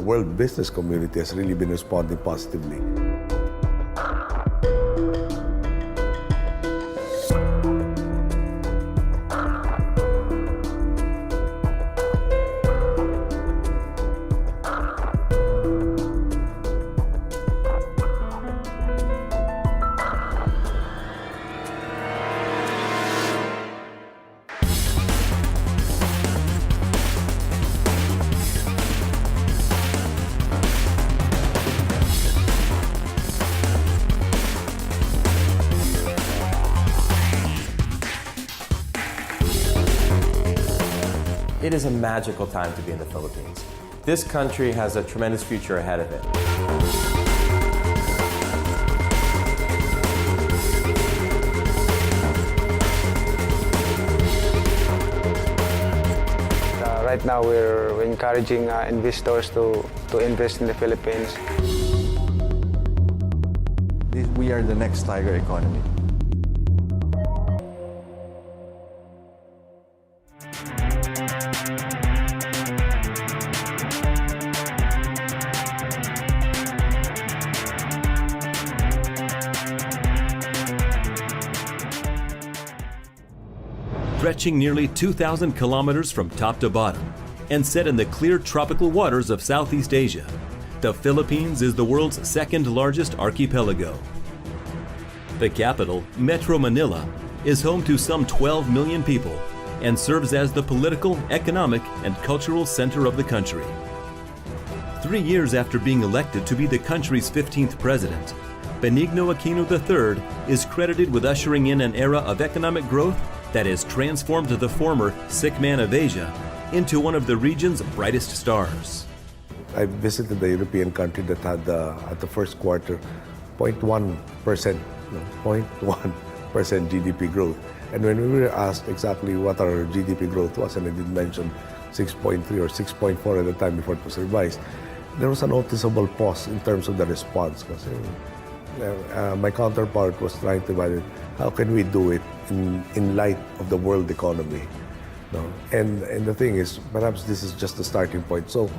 the world business community has really been responding positively. It is a magical time to be in the Philippines. This country has a tremendous future ahead of it. Right now, we're encouraging investors to invest in the Philippines. We are the next tiger economy. Stretching nearly 2,000 kilometers from top to bottom and set in the clear tropical waters of Southeast Asia, the Philippines is the world's second largest archipelago. The capital, Metro Manila, is home to some 12 million people and serves as the political, economic, and cultural center of the country. 3 years after being elected to be the country's 15th president, Benigno Aquino III is credited with ushering in an era of economic growth that has transformed the former sick man of Asia into one of the region's brightest stars. I visited the European country that had, at the first quarter, 0.1%, 0.1% GDP growth. And when we were asked exactly what our GDP growth was, and I did mention 6.3 or 6.4 at the time before it was revised, there was a noticeable pause in terms of the response. Because my counterpart was trying to evaluate how can we do it in light of the world economy. No? And the thing is, perhaps this is just the starting point. So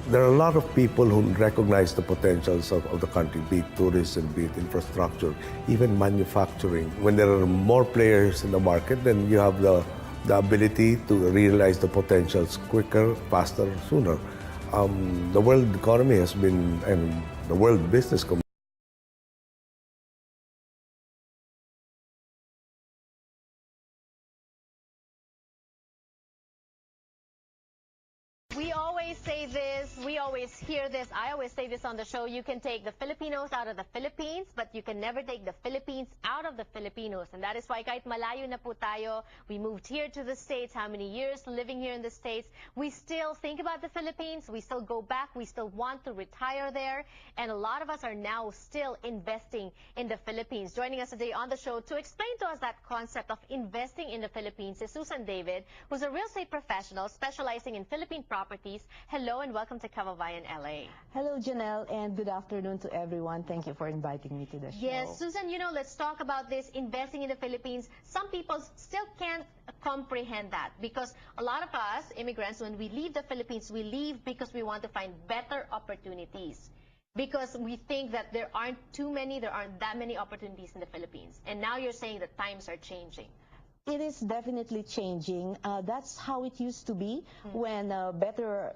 there are a lot of people who recognize the potentials of the country, be it tourism, be it infrastructure, even manufacturing. When there are more players in the market, then you have the ability to realize the potentials quicker, faster, sooner. The world economy has been, and the world business community, we always hear this, I always say this on the show, you can take the Filipinos out of the Philippines, but you can never take the Philippines out of the Filipinos. And that is why kahit malayo na po tayo, we moved here to the States, how many years living here in the States, we still think about the Philippines, we still go back, we still want to retire there, and a lot of us are now still investing in the Philippines. Joining us today on the show to explain to us that concept of investing in the Philippines is Susan David, who's a real estate professional specializing in Philippine properties. Hello and welcome to Kababayan LA. Hello, Janelle, and good afternoon to everyone. Thank you for inviting me to the show. Yes, Susan, let's talk about this investing in the Philippines. Some people still can't comprehend that because a lot of us, immigrants, when we leave the Philippines, we leave because we want to find better opportunities. Because we think that there aren't that many opportunities in the Philippines. And now you're saying that times are changing. It is definitely changing. That's how it used to be when better,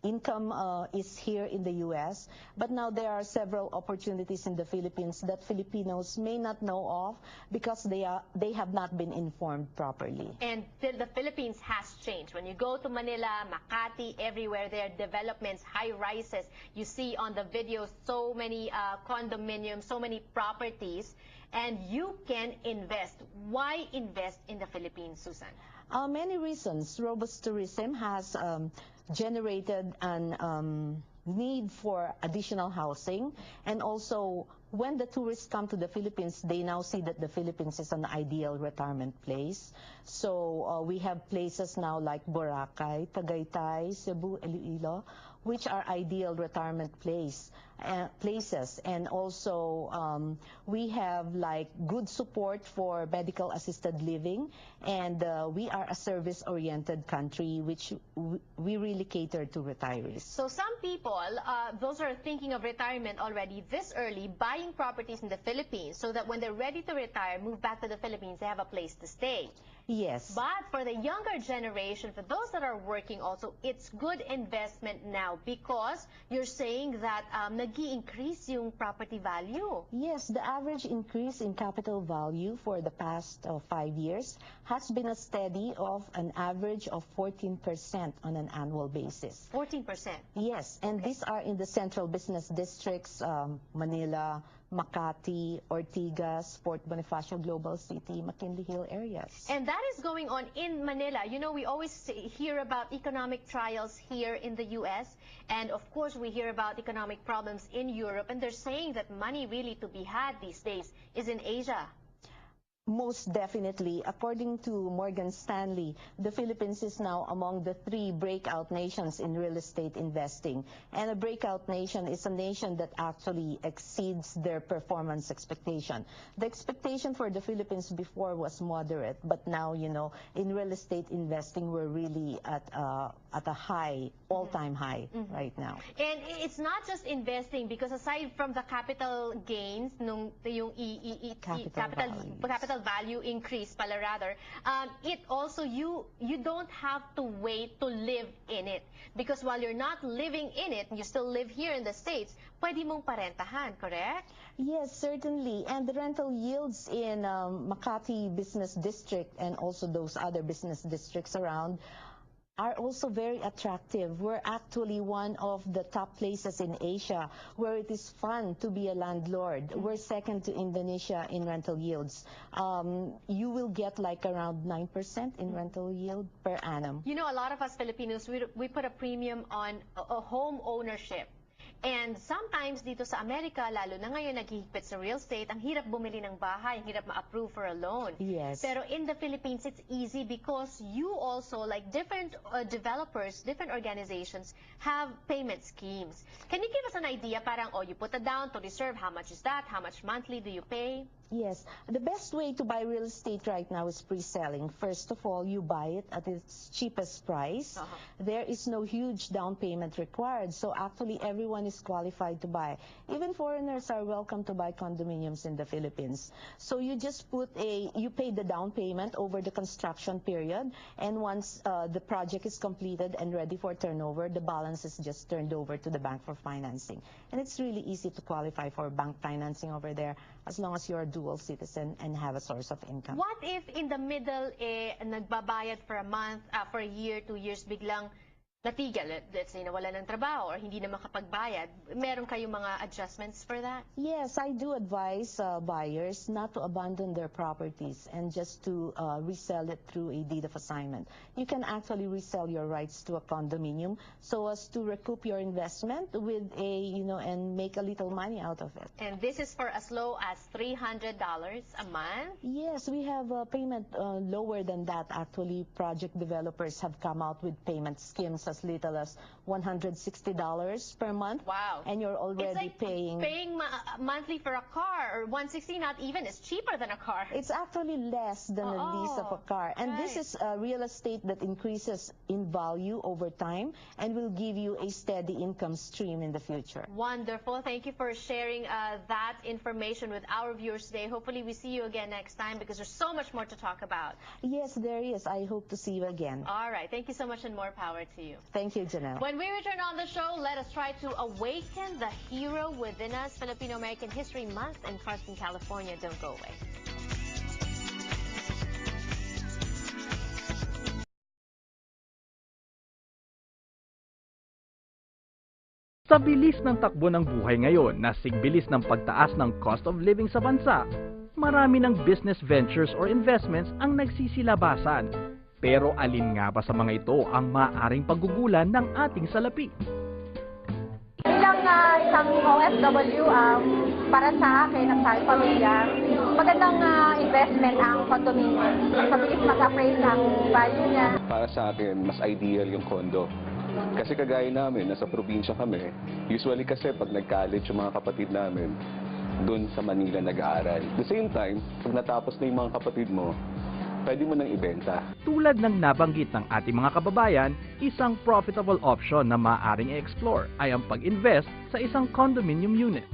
income is here in the U.S. But now there are several opportunities in the Philippines that Filipinos may not know of because they have not been informed properly. And the Philippines has changed. When you go to Manila, Makati, everywhere there are developments, high rises. You see on the videos so many condominiums, so many properties, and you can invest. Why invest in the Philippines, Susan? Many reasons. Robust tourism has generated an need for additional housing, and also when the tourists come to the Philippines, they now see that the Philippines is an ideal retirement place. So we have places now like Boracay, Tagaytay, Cebu, Iloilo, which are ideal retirement places. And also we have like good support for medical assisted living, and we are a service-oriented country, which we really cater to retirees. So some people, those are thinking of retirement already this early, buying properties in the Philippines so that when they're ready to retire, move back to the Philippines, they have a place to stay. Yes. But for the younger generation, for those that are working also, it's good investment now because you're saying that nag-i-increase yung property value. Yes, the average increase in capital value for the past 5 years has been a steady of an average of 14% on an annual basis. 14%? Yes, and these are in the central business districts, Manila, Makati, Ortigas, Port Bonifacio Global City, McKinley Hill areas. And that is going on in Manila. You know, we always hear about economic trials here in the U.S. And of course, we hear about economic problems in Europe. And they're saying that money really to be had these days is in Asia. Most definitely. According to Morgan Stanley, the Philippines is now among the 3 breakout nations in real estate investing. And a breakout nation is a nation that actually exceeds their performance expectation. The expectation for the Philippines before was moderate, but now, you know, in real estate investing, we're really at a high, all-time high right now. And it's not just investing, because aside from the capital gains, yung capital value increase pala rather, it also, you don't have to wait to live in it. Because while you're not living in it, you still live here in the States, pwede mong parentahan, correct? Yes, certainly. And the rental yields in Makati Business District and also those other business districts around are also very attractive. We're actually one of the top places in Asia where it is fun to be a landlord. We're second to Indonesia in rental yields. You will get like around 9% in rental yield per annum. You know, a lot of us Filipinos, we put a premium on a home ownership. And sometimes dito sa Amerika, lalo na ngayon naghihigpit sa real estate, ang hirap bumili ng bahay, ang hirap ma-approve for a loan. Yes. Pero in the Philippines, it's easy because you also, like different developers, different organizations, have payment schemes. Can you give us an idea, parang, you put a down to reserve, how much is that? How much monthly do you pay? Yes. The best way to buy real estate right now is pre-selling. First of all, you buy it at its cheapest price. There is no huge down payment required. So actually, everyone is qualified to buy. Even foreigners are welcome to buy condominiums in the Philippines. So you just you pay the down payment over the construction period. And once the project is completed and ready for turnover, the balance is just turned over to the bank for financing. And it's really easy to qualify for bank financing over there as long as you're a dual citizen and have a source of income. What if in the middle, nagbabayad for a month, for a year, 2 years, biglang natigil, let's say nawala ng trabaho or hindi na makapagbayad, meron kayong mga adjustments for that? Yes, I do advise buyers not to abandon their properties and just to resell it through a deed of assignment. You can actually resell your rights to a condominium so as to recoup your investment with and make a little money out of it. And this is for as low as $300 a month? Yes, we have a payment lower than that. Actually, project developers have come out with payment schemes as little as $160 per month. Wow. And you're already it's like paying monthly for a car, or $160, not even, is cheaper than a car. It's actually less than a lease of a car. And right. This is real estate that increases in value over time and will give you a steady income stream in the future. Wonderful. Thank you for sharing that information with our viewers today. Hopefully we see you again next time because there's so much more to talk about. Yes, there is. I hope to see you again. All right. Thank you so much and more power to you. Thank you, Janelle. When we return on the show, let us try to awaken the hero within us. Filipino-American History Month in Carson, California. Don't go away. Sa bilis ng takbo ng buhay ngayon na sigbilis ng pagtaas ng cost of living sa bansa, marami ng business ventures or investments ang nagsisilabasan. Pero alin nga ba sa mga ito ang maaaring paggugulan ng ating salapi? Bilang isang OFW, Para sa akin at sa aking pamilya, magandang investment ang condominium. Mas mabilis mag-appraise ng value niya. Para sa akin, mas ideal yung condo. Kasi kagaya namin, nasa probinsya kami, usually kasi pag nag-college yung mga kapatid namin, doon sa Manila nag-aaral. At the same time, pag natapos na yung mga kapatid mo, pwede mo nang ibenta. Tulad ng nabanggit ng ating mga kababayan, isang profitable option na maaaring i-explore ay ang pag-invest sa isang condominium unit.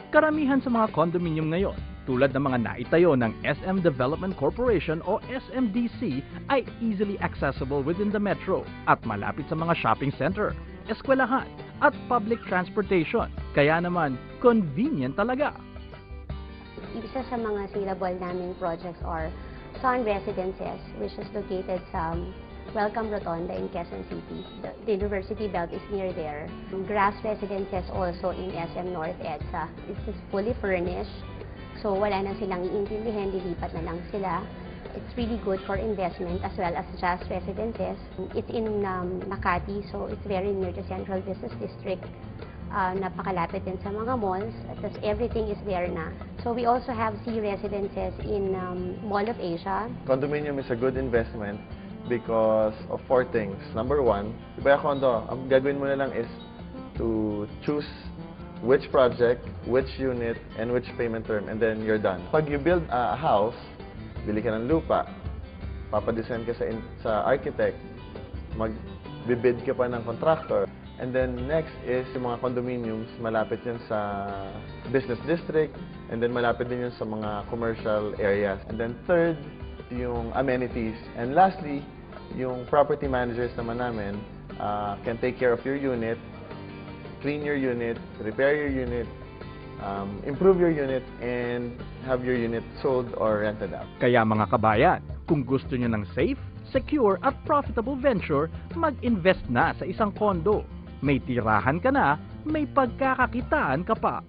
Karamihan sa mga condominium ngayon, tulad ng mga naitayo ng SM Development Corporation o SMDC, ay easily accessible within the metro at malapit sa mga shopping center, eskwelahan at public transportation. Kaya naman, convenient talaga. Isa sa mga saleable naming projects are Sun Residences, which is located sa Welcome Rotonda in Quezon City. The University Belt is near there. Grass Residences also in SM North EDSA. This is fully furnished, so wala na silang iintindihan, lilipat na lang sila. It's really good for investment as well as Jazz Residences. It's in Makati, so it's very near the Central Business District. Napakalapit din sa mga malls, at everything is there na. So we also have C Residences in Mall of Asia. Condominium is a good investment because of 4 things. Number 1, iba yung condo, ang gagawin mo na lang is to choose which project, which unit, and which payment term, and then you're done. Pag you build a house, bili ka ng lupa, papadesign ka sa architect, magbibid ka pa ng contractor, and then next is yung mga condominiums, malapit yun sa business district, and then malapit din yun sa mga commercial areas. And then third, yung amenities. And lastly, yung property managers naman namin can take care of your unit, clean your unit, repair your unit, improve your unit, and have your unit sold or rented out. Kaya mga kabayan, kung gusto nyo ng safe, secure at profitable venture, mag-invest na sa isang kondo. May tirahan ka na, may pagkakakitaan ka pa.